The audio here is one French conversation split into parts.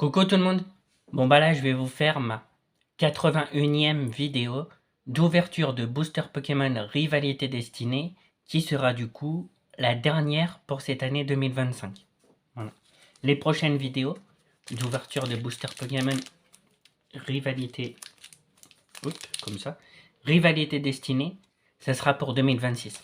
Coucou tout le monde. Bon bah là je vais vous faire ma 81e vidéo d'ouverture de booster Pokémon Rivalité Destinée qui sera du coup la dernière pour cette année 2025. Voilà. Les prochaines vidéos d'ouverture de booster Pokémon Rivalité comme ça, Rivalité Destinée, ça sera pour 2026.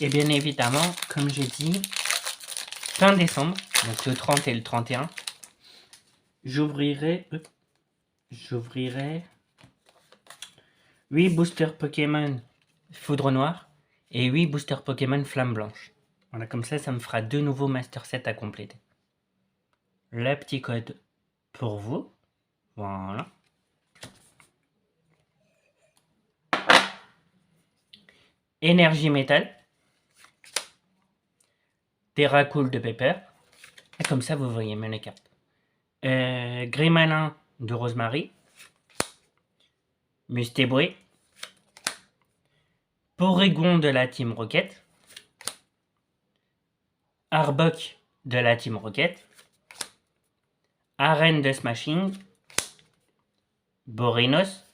Et bien évidemment, comme j'ai dit, fin décembre, donc le 30 et le 31, j'ouvrirai 8 boosters Pokémon Foudre Noire et 8 boosters Pokémon Flamme Blanche. Voilà, comme ça me fera 2 nouveaux Master Set à compléter. Le petit code pour vous. Voilà. Énergie Métal. Terracool de Pepper. Et comme ça, vous voyez même les cartes. Grémalin de Rosemary. Mustéboué. Porygon de la Team Rocket. Arbok de la Team Rocket. Arène de Smashing. Borinos.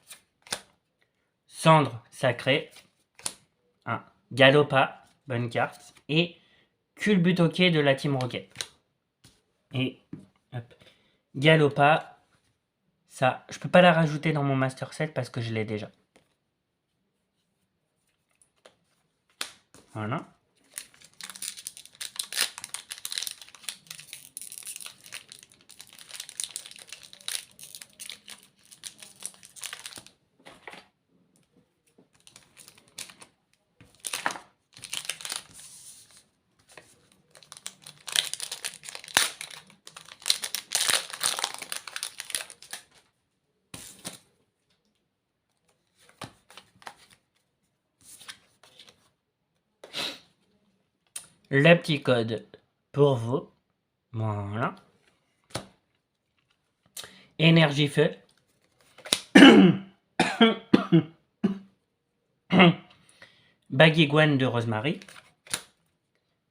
Cendre Sacrée. Galopa, bonne carte. Et Culbutoke de la Team Rocket. Et hop, Galopa, ça, je peux pas la rajouter dans mon Master Set parce que je l'ai déjà. Voilà. Le petit code pour vous. Voilà. Énergie Feu. Baguiguane de Rosemary.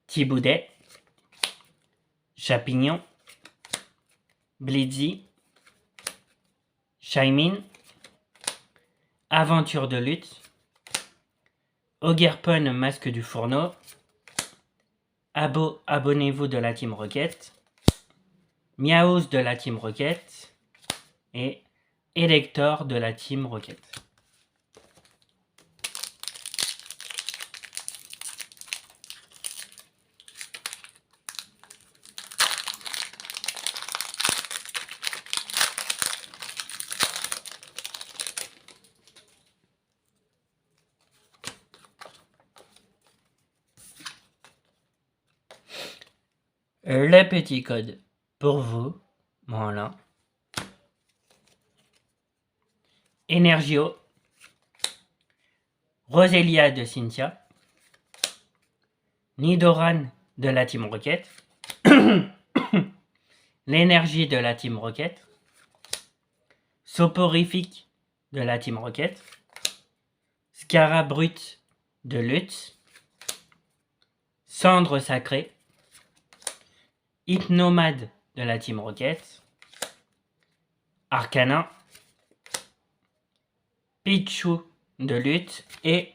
Thiboudet. Chapignon. Blitzy. Shaymin. Aventure de lutte. Ogerpon, masque du fourneau. Abonnez-vous de la Team Rocket. Miaouz de la Team Rocket. Et Elector de la Team Rocket. Le petit code pour vous. Voilà. Energio. Roselia de Cynthia. Nidoran de la Team Rocket. L'énergie de la Team Rocket. Soporifique de la Team Rocket. Scarabrut de lutte. Cendre sacrée. Hypnomade de la Team Rocket. Arcanin. Pichu de lutte et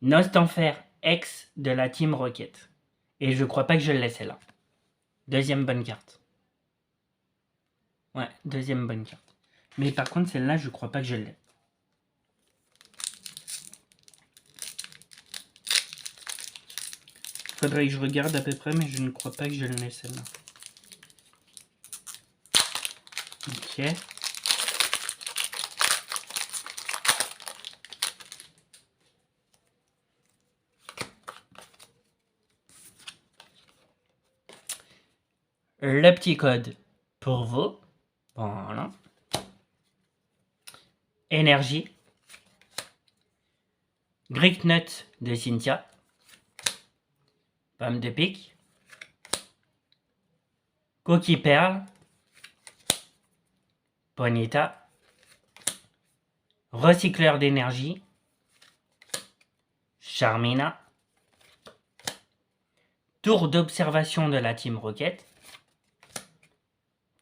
Nostenfer X de la Team Rocket. Et je crois pas que je le laisse là. Deuxième bonne carte. Ouais, deuxième bonne carte. Mais par contre, celle-là, je crois pas que je l'ai. Faudrait que je regarde à peu près, mais je ne crois pas que je l'ai celle-là. Ok. Le petit code pour vous. Voilà. Énergie. Gricknut de Cynthia. Pomme de pique. Coquille perle. Ponyta, Recycleur d'énergie, Charmina, Tour d'observation de la Team Rocket,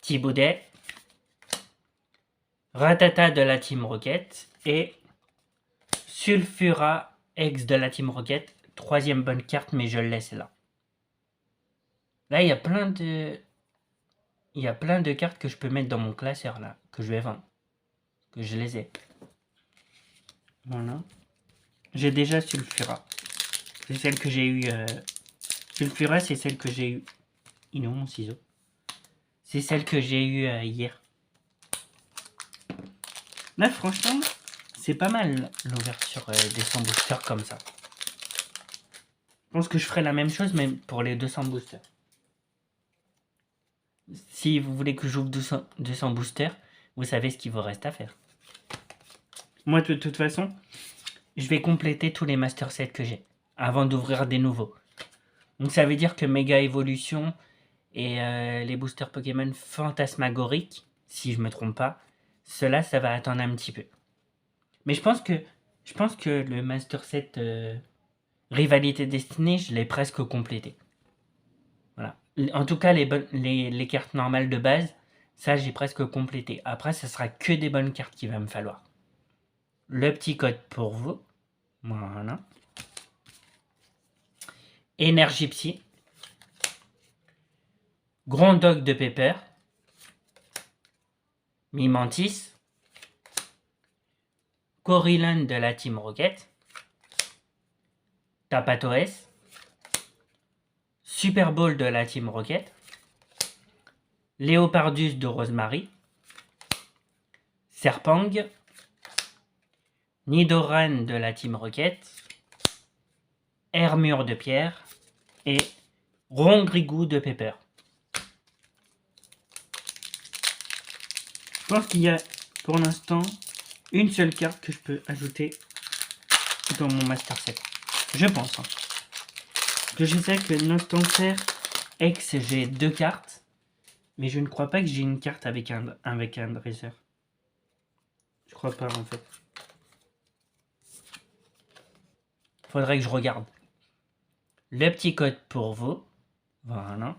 Thiboudet, Ratata de la Team Rocket et Sulfura ex de la Team Rocket. Troisième bonne carte, mais je le laisse là. Là, il y a plein de cartes que je peux mettre dans mon classeur là, que je vais vendre. Que je les ai. Voilà. J'ai déjà Sulfura. C'est celle que j'ai eu. Sulfura, c'est celle que j'ai eu. Il est où mon ciseau? C'est celle que j'ai eu hier. Là, franchement, c'est pas mal l'ouverture des 100 boosters comme ça. Je pense que je ferai la même chose, mais pour les 200 boosters. Si vous voulez que j'ouvre 200 boosters, vous savez ce qu'il vous reste à faire. Moi, de toute façon, je vais compléter tous les Master Sets que j'ai avant d'ouvrir des nouveaux. Donc ça veut dire que Méga Évolution et les boosters Pokémon fantasmagoriques, si je me trompe pas, cela, ça va attendre un petit peu. Mais je pense que le Master Set Rivalité Destinée, je l'ai presque complété. Voilà. En tout cas, les cartes normales de base, ça, j'ai presque complété. Après, ce sera que des bonnes cartes qu'il va me falloir. Le petit code pour vous. Voilà. Énergie Psy. Grand Dog de Pepper. Mimantis. Corylon de la Team Rocket. Tapatoes. Super Bowl de la Team Rocket. Léopardus de Rosemary. Serpang. Nidoran de la Team Rocket. Hermure de Pierre. Et Rongrigou de Pepper. Je pense qu'il y a pour l'instant une seule carte que je peux ajouter dans mon Master Set. Je pense. Hein. Que je sais que Nostancer X, j'ai 2 cartes. Mais je ne crois pas que j'ai une carte avec un dresseur. Je crois pas en fait. Faudrait que je regarde. Le petit code pour vous. Voilà.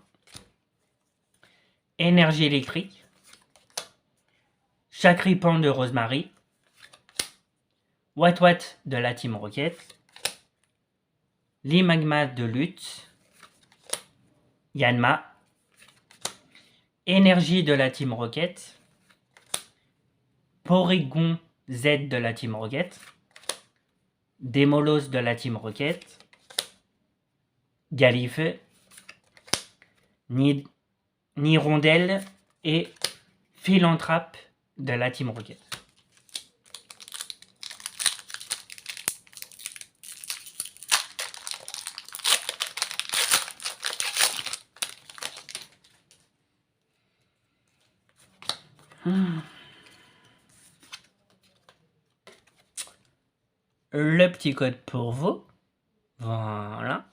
Énergie électrique. Chacripan de Rosemary. Wat Wat de la Team Rocket. Limagma de Lutte. Yanma. Énergie de la Team Rocket. Porygon Z de la Team Rocket. Démolos de la Team Rocket. Galife. Nirondelle et Philanthrape de la Team Rocket. Le petit code pour vous. Voilà.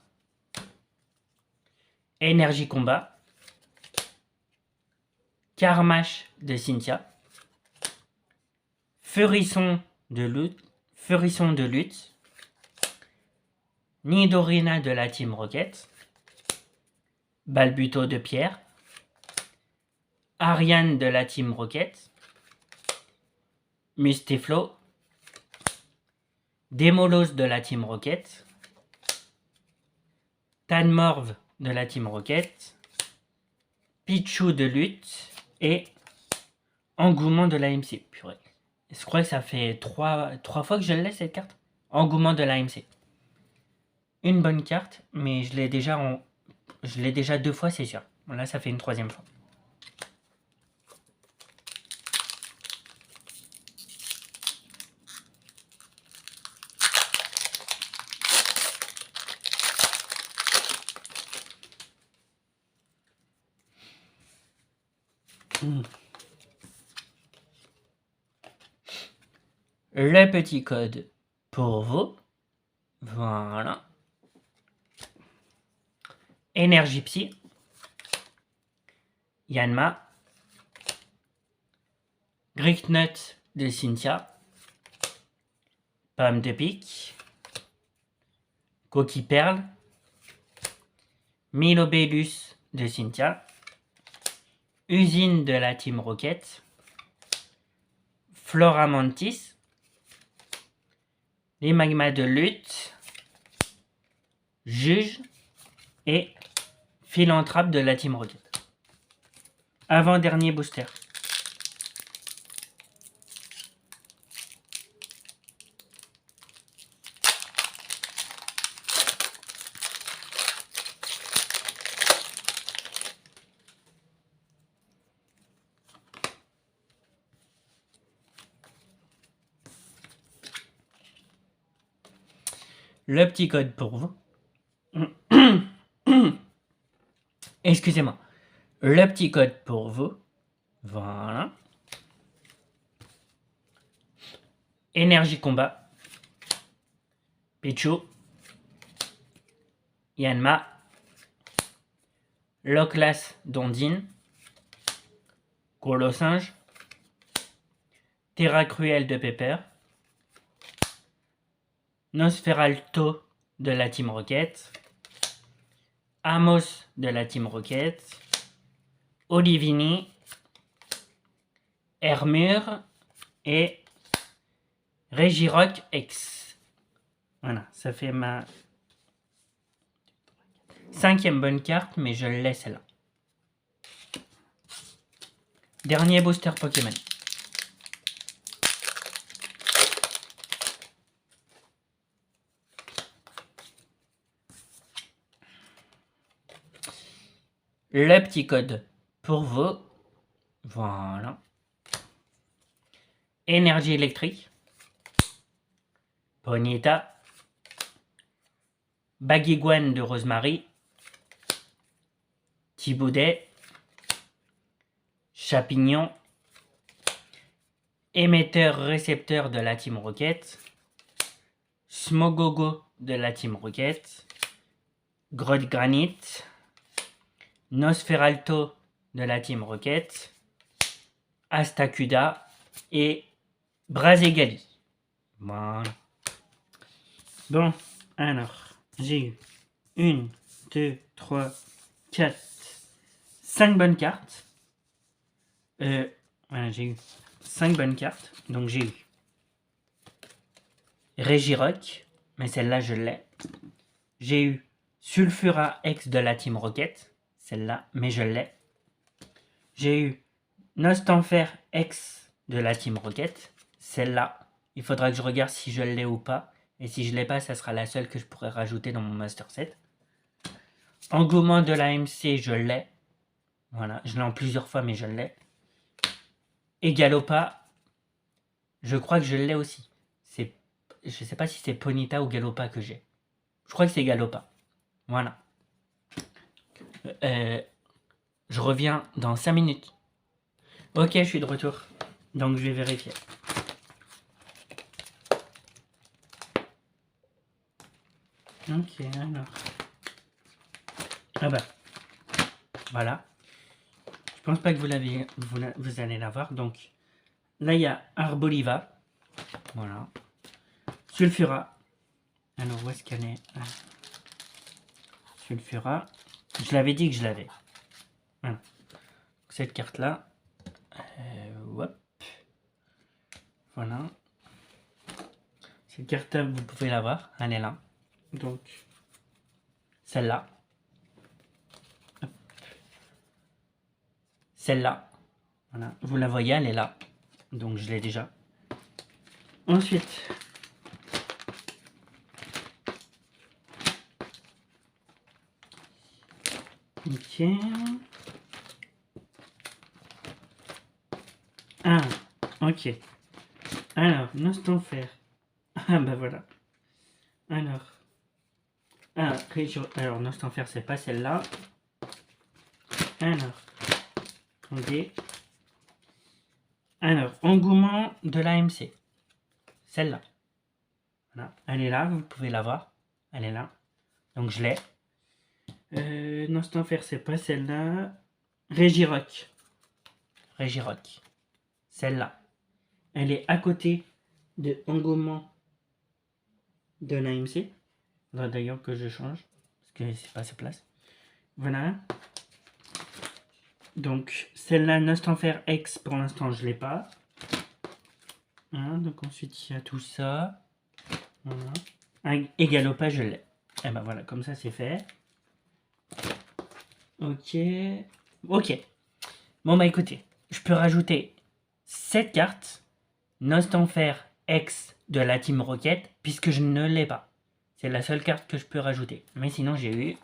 Énergie combat. Carmache de Cynthia. Furisson de lutte. Nidorina de la Team Rocket. Balbuto de Pierre. Ariane de la Team Rocket. Mustiflo. Démolos de la Team Rocket. Tanmorve de la Team Rocket. Pichou de lutte. Et Engouement de l'AMC. Purée. Je crois que ça fait 3 fois que je laisse cette carte. Engouement de l'AMC. Une bonne carte, mais je l'ai déjà 2 fois, c'est sûr. Là, ça fait une 3e fois. Le petit code pour vous. Voilà. Énergie Psy. Yanma. Greek Nut de Cynthia, Pomme de pique, Coquille Perle, Milobellus de Cynthia, Usine de la Team Rocket, Flora Mantis, les magmas de lutte, Juge et Philanthrope de la Team Rocket. Avant-dernier booster. Le petit code pour vous. Excusez-moi. Le petit code pour vous. Voilà. Énergie combat. Pichu. Yanma. Loclas Dondine. Colosinge. Terra Cruel de Pepper. Nosferalto de la Team Rocket. Amos de la Team Rocket. Olivini. Hermure et Regirock X. Voilà, ça fait ma 5e bonne carte, mais je le laisse là. Dernier booster Pokémon. Le petit code pour vous. Voilà. Énergie électrique. Ponyta. Baguiguane de Rosemary. Thiboudet. Chapignon. Émetteur-récepteur de la Team Rocket. Smogogo de la Team Rocket. Grotte Granite. Nosferalto de la Team Rocket. Astacuda et Brazegali. Voilà. Bon, alors, j'ai eu 1, 2, 3, 4, 5 bonnes cartes. Voilà, j'ai eu 5 bonnes cartes. Donc j'ai eu Regirock, mais celle-là je l'ai. J'ai eu Sulfura X de la Team Rocket, celle-là, mais je l'ai. J'ai eu Nostanfer X de la Team Rocket, celle-là. Il faudra que je regarde si je l'ai ou pas. Et si je l'ai pas, ça sera la seule que je pourrais rajouter dans mon Master Set. Engouement de la MC, je l'ai. Voilà, je l'ai en plusieurs fois, mais je l'ai. Et Galopa, je crois que je l'ai aussi. Je sais pas si c'est Ponyta ou Galopa que j'ai. Je crois que c'est Galopa. Voilà. Je reviens dans 5 minutes. Ok, je suis de retour. Donc je vais vérifier. Ok, alors. Ah bah. Voilà. Je pense pas que vous allez l'avoir. Donc là, il y a Arboliva. Voilà. Sulfura. Alors, où est-ce qu'elle est? Sulfura. Je l'avais dit que je l'avais. Voilà. Cette carte-là. Hop. Voilà. Cette carte-là, vous pouvez l'avoir. Elle est là. Donc, celle-là. Celle-là. Voilà. Vous la voyez, elle est là. Donc, je l'ai déjà. Ensuite. Ok. Ah, ok. Alors, Nostanfer. Ah, bah voilà. Alors. Alors, Nostanfer, c'est pas celle-là. Alors. Attendez. Alors, Engouement de l'AMC. Celle-là. Voilà. Elle est là, vous pouvez la voir. Elle est là. Donc, je l'ai. Nostanfer, c'est pas celle-là. Regirock. Regirock. Celle-là. Elle est à côté de engouement de l'AMC. Faudra d'ailleurs que je change, parce que c'est pas sa place. Voilà. Donc, celle-là, Nostenfer X, pour l'instant, je l'ai pas. Hein, donc ensuite, il y a tout ça. Voilà. Et Galopa, je l'ai. Et ben voilà, comme ça, c'est fait. Ok. Ok. Bon, bah écoutez, je peux rajouter cette carte, Nostenfer X de la Team Rocket, puisque je ne l'ai pas. C'est la seule carte que je peux rajouter. Mais sinon, j'ai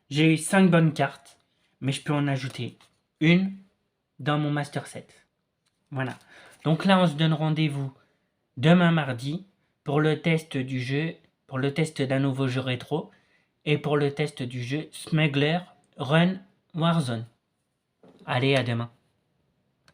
eu 5 bonnes cartes, mais je peux en ajouter une dans mon Master Set. Voilà. Donc là, on se donne rendez-vous demain mardi pour le test du jeu, pour le test d'un nouveau jeu rétro et pour le test du jeu Smuggler Run Warzone. Allez, à demain.